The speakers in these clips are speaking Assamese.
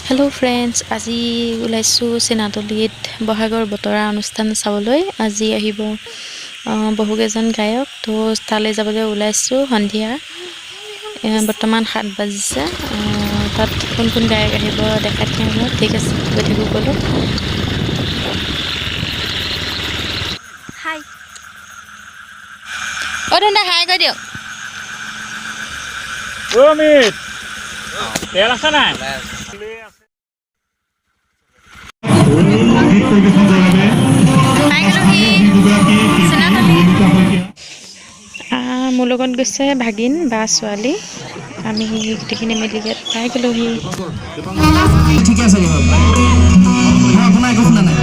হেল্ল' ফ্ৰেণ্ডছ, আজি ওলাইছোঁ চিনাতলীত বহাগৰ বতৰা অনুষ্ঠান চাবলৈ। আজি আহিব বহুকেইজন গায়ক, তো তালৈ যাবলৈ ওলাইছোঁ। সন্ধিয়া বৰ্তমান 7 বাজিছে। তাত কোন কোন গায়ক আহিব দেখাই দিম মই। ঠিক আছে, গৈ থাকোঁ গ'লোঁ। হাই ধুন্দা, হাই কৈ দিয়ক। অমিত তেল আছে নাই? মোৰ লগত গৈছে ভাগিন বা ছোৱালী। আমি গোটেইখিনি মিলি ইয়াত পাই গ'লোহি। ঠিক আছে আপোনাৰ একো শুনা নাই।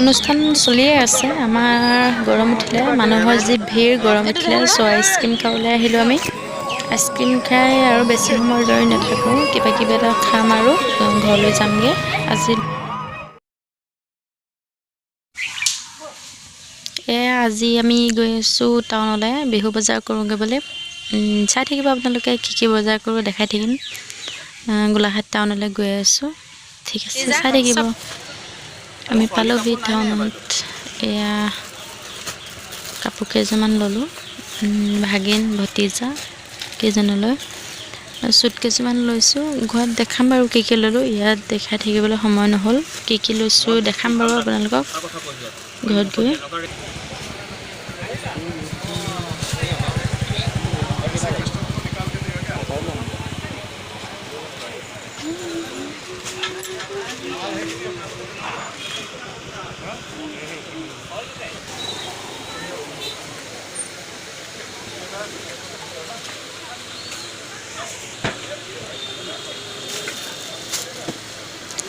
অনুষ্ঠান চলিয়ে আছে আমাৰ গৰম উঠিলে মানুহৰ যি ভিৰ গৰম উঠিলে চ' আইচক্ৰীম খাবলৈ আহিলোঁ আমি আইচক্ৰীম খাই আৰু বেছি সময় ৰৈ নাথাকোঁ কিবা কিবি এটা খাম আৰু ঘৰলৈ যামগৈ আজি আমি গৈ আছোঁ টাউনলৈ বিহু বজাৰ কৰোঁগৈ বুলি চাই থাকিব আপোনালোকে কি বজাৰ কৰোঁ দেখাই থাকিম গোলাঘাট টাউনলৈ গৈ আছোঁ ঠিক আছে চাই থাকিব আমি পালোহি টাউনত এয়া কাপোৰ কেইযোৰমান ল'লোঁ ভাগিন ভতিজা কেইজনলৈ চুট কেইযোৰমান লৈছোঁ ঘৰত দেখাম বাৰু কি ল'লোঁ ইয়াত দেখাই থাকিবলৈ সময় নহ'ল কি লৈছোঁ দেখাম বাৰু আপোনালোকক ঘৰত গৈ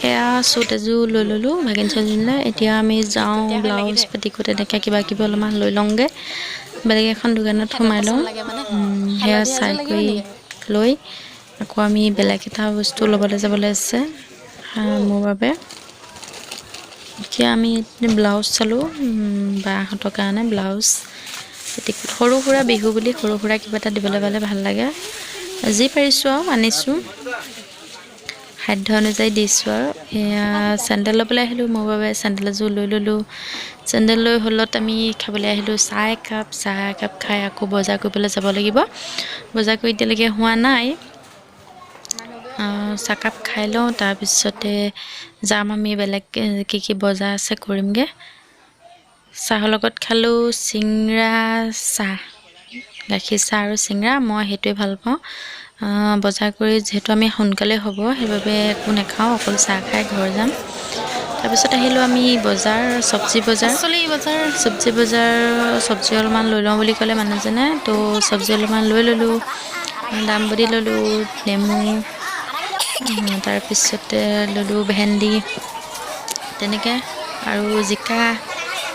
এয়া চুট এযোৰ লৈ ল'লোঁ ভাগিন ছোৱালীজনীলৈ এতিয়া আমি যাওঁ ব্লাউজ পেটিকোট এনেকৈ কিবা কিবি অলপমান লৈ লওঁগৈ বেলেগ এখন দোকানত সোমাই লওঁ সেয়া চাই কৰি লৈ আকৌ আমি বেলেগ এটা বস্তু ল'বলৈ যাবলৈ আছে মোৰ বাবে এতিয়া আমি ব্লাউজ চালোঁ বাহঁতৰ কাৰণে ব্লাউজ পেটিকোট সৰু সুৰা বিহু বুলি সৰু সুৰা কিবা এটা দিবলৈ পালে ভাল লাগে যি পাৰিছোঁ আৰু আনিছোঁ খাদ্য অনুযায়ী দিছোঁ আৰু এয়া চেণ্ডেল ল'বলৈ আহিলোঁ মোৰ বাবে চেণ্ডেল এযোৰ লৈ ল'লোঁ চেণ্ডেল লৈ হ'লত আমি খাবলৈ আহিলোঁ চাহ একাপ খাই আকৌ বজাৰ কৰিবলৈ যাব লাগিব বজাৰ কৰি এতিয়ালৈকে হোৱা নাই চাহকাপ খাই লওঁ তাৰপিছতে যাম আমি বেলেগ কি বজাৰ আছে কৰিমগৈ চাহৰ লগত খালোঁ চিংৰা চাহ গাখীৰ চাহ আৰু চিংৰা মই সেইটোৱে ভাল পাওঁ বজাৰ কৰি যিহেতু আমি সোনকালে হ'ব সেইবাবে একো নাখাওঁ অকল চাহ খাই ঘৰ যাম তাৰপিছত আহিলোঁ আমি বজাৰ চব্জি অলপমান লৈ লওঁ বুলি ক'লে মানুহজনে তো চব্জি অলপমান লৈ ল'লোঁ দামবডি ল'লোঁ নেমু তাৰপিছতে ল'লোঁ ভেন্দি তেনেকৈ আৰু জিকা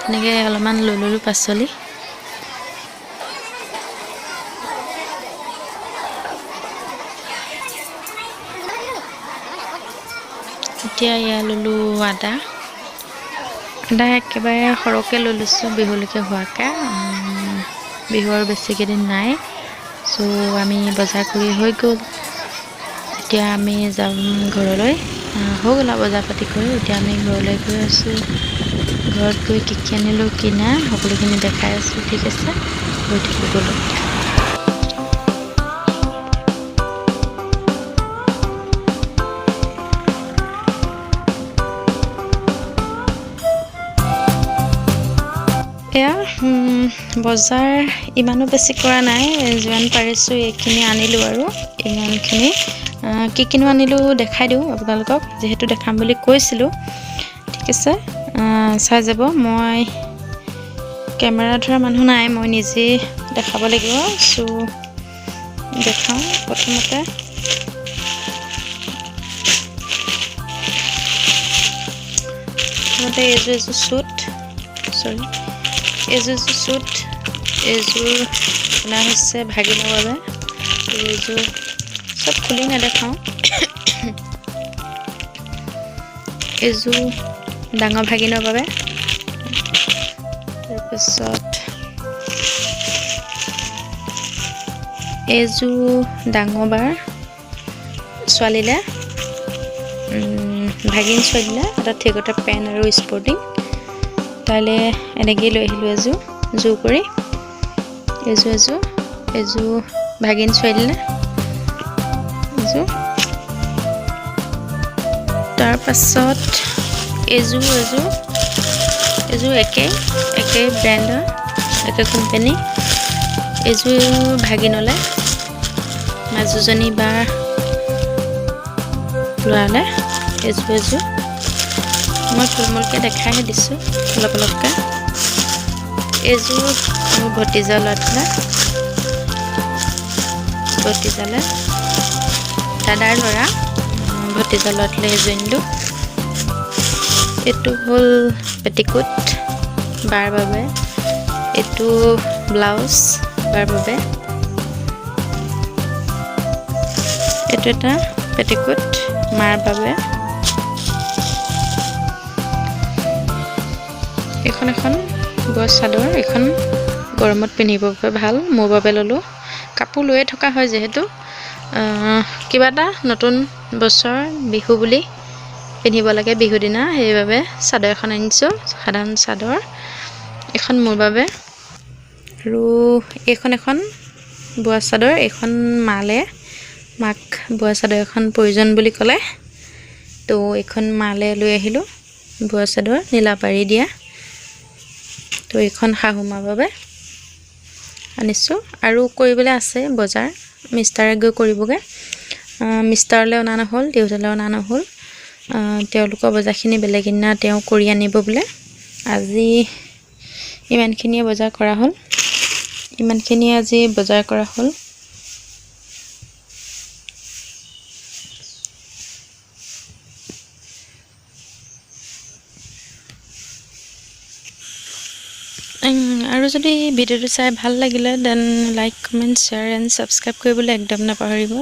তেনেকৈ অলপমান লৈ ল'লোঁ পাচলি এতিয়া এয়া ল'লোঁ আদা একেবাৰে সৰহকৈ লৈ লৈছোঁ বিহুলৈকে হোৱাকৈ বিহু আৰু বেছিকেইদিন নাই চ' আমি বজাৰ কৰি হৈ গ'ল এতিয়া আমি যাম ঘৰলৈ হৈ গ'ল আৰু বজাৰ পাতি কৰি এতিয়া আমি ঘৰলৈ গৈ আছোঁ ঘৰত গৈ কি আনিলোঁ কি নাই সকলোখিনি দেখাই আছোঁ ঠিক আছে গৈ থাকিবলৈ এয়া বজাৰ ইমানো বেছি কৰা নাই যিমান পাৰিছোঁ এইখিনি আনিলোঁ আৰু ইমানখিনি কি কিনো আনিলোঁ দেখাই দিওঁ আপোনালোকক যিহেতু দেখাম বুলি কৈছিলোঁ ঠিক আছে চাই যাব মই কেমেৰা ধৰা মানুহ নাই মই নিজে দেখাব লাগিব চ' দেখাওঁ প্ৰথমতে এইযোৰ চুট এইযোৰ আপোনাৰ হৈছে ভাগিনৰ বাবে এইযোৰ চব খুলি নেদেখাওঁ এইযোৰ ডাঙৰ ভাগিনৰ বাবে তাৰপিছত এইযোৰ ডাঙৰ বাৰ ছোৱালীলৈ ভাগিন ছোৱালীলৈ এটা ঠিকতে পেণ্ট আৰু স্পৰ্টিং তাইলৈ এনেকৈয়ে লৈ আহিলোঁ এযোৰ জোৰ কৰি এইযোৰ ভাগিন ছোৱালীলৈ এযোৰ তাৰপাছত এইযোৰ একে ব্ৰেণ্ডৰ একে কোম্পানী এইযোৰ ভাগিনলৈ মাজুজনী বা ল'ৰালৈ এইযোৰ মই থুলমূলকৈ দেখাইহে দিছোঁ অলপ অলপকৈ এইযোৰ মোৰ ভতিজা ল'ৰাটোলৈ দাদাৰ ল'ৰা ভতিজা ল'ৰাটোলৈ এইযোৰ আনিলোঁ এইটো হ'ল পেটিকোট বাৰ বাবে, এইটো ব্লাউজ বাৰ বাবে, এইটো এটা পেটিকোট মাৰ বাবে, এইখন এখন বোৱা চাদৰ, এইখন গৰমত পিন্ধিব বাবে ভাল, মোৰ বাবে ল'লোঁ। কাপোৰ লৈয়ে থকা হয় যিহেতু কিবা এটা নতুন বছৰ বিহু বুলি পিন্ধিব লাগে বিহু দিনা, সেইবাবে চাদৰ এখন আনিছোঁ, সাধাৰণ চাদৰ এখন মোৰ বাবে। আৰু এইখন এখন বোৱা চাদৰ, এইখন মাক বোৱা চাদৰ এখন প্ৰয়োজন বুলি ক'লে, তো এইখন মালে লৈ আহিলোঁ বোৱা চাদৰ নীলাপাৰি দিয়া। তো এইখন শাহুমাৰ বাবে আনিছোঁ। আৰু কৰিবলৈ আছে বজাৰ, মিষ্টাৰে গৈ কৰিবগৈ, মিষ্টাৰলৈ অনা নহ'ল, দেউতালৈ অনা নহ'ল, তেওঁলোকৰ বজাৰখিনি বেলেগ দিনা তেওঁ কৰি আনিব বোলে। আজি ইমানখিনিয়ে বজাৰ কৰা হ'ল, ইমানখিনিয়ে আজি বজাৰ কৰা হ'ল। আৰু যদি ভিডিঅ'টো চাই ভাল লাগিলে দেন like, comment, share and subscribe কৰিবলৈ একদম নাপাহৰিব।